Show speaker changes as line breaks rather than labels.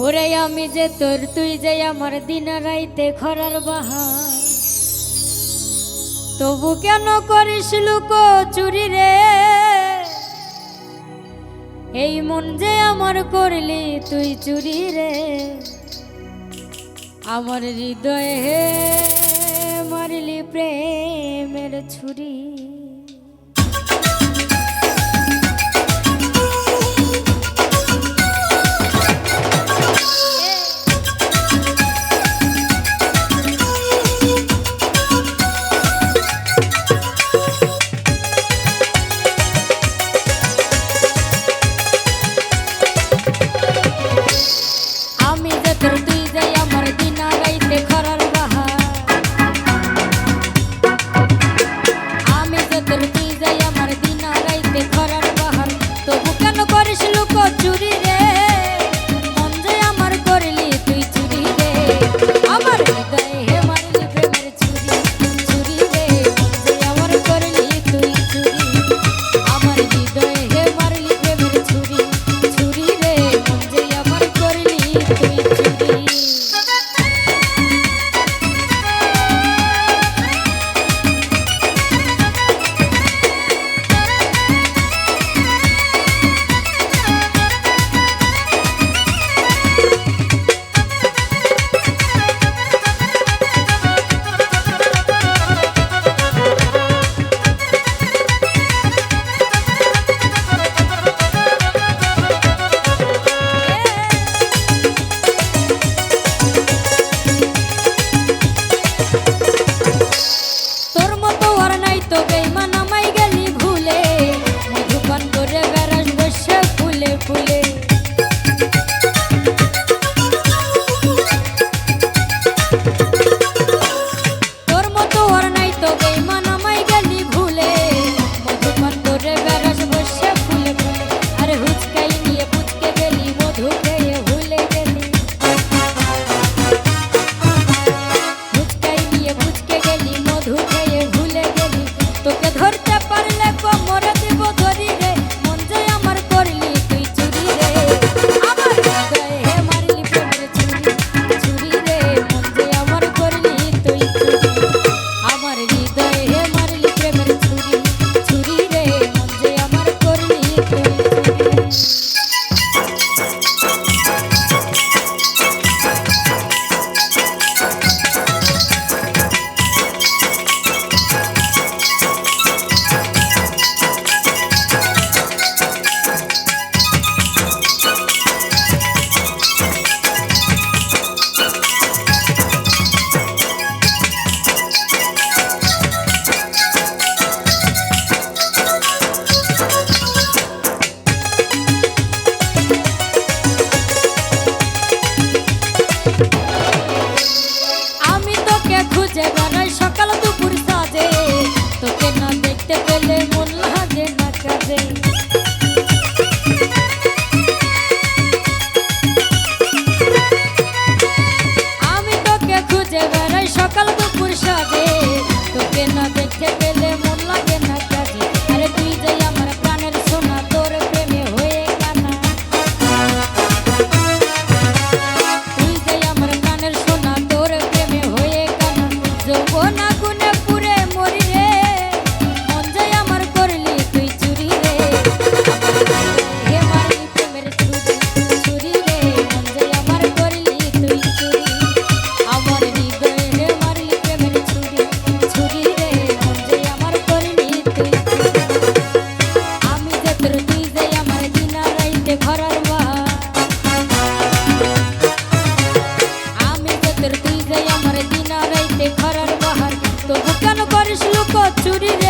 ওরে আমি যে তোর তুই যে আমার দিন রাইতে খরার বাহার, তবু কেন করিস লুক চুরি রে? এই মন যে আমার করলি তুই চুরি রে, আমার হৃদয়ে মারলি প্রেমের ছুরি। সকাল দুপুর সাজে তোকে না দেখতে পেলে মন লাগে না কাজে। আরে তুই যে আমার প্রাণের সোনা, তোর প্রেমে হয়ে কানা। তুই যে আমার প্রাণের সোনা, তোর প্রেমে হয়ে কানা। যৌবন আগুনে পুড়ে মরি রে, মন যে আমার করলি তুই চুরি রে। হে মারলি প্রেমের ছুরি, ছুরি রে, মন যে আমার করলি তুই চুরি। আমার চুরি।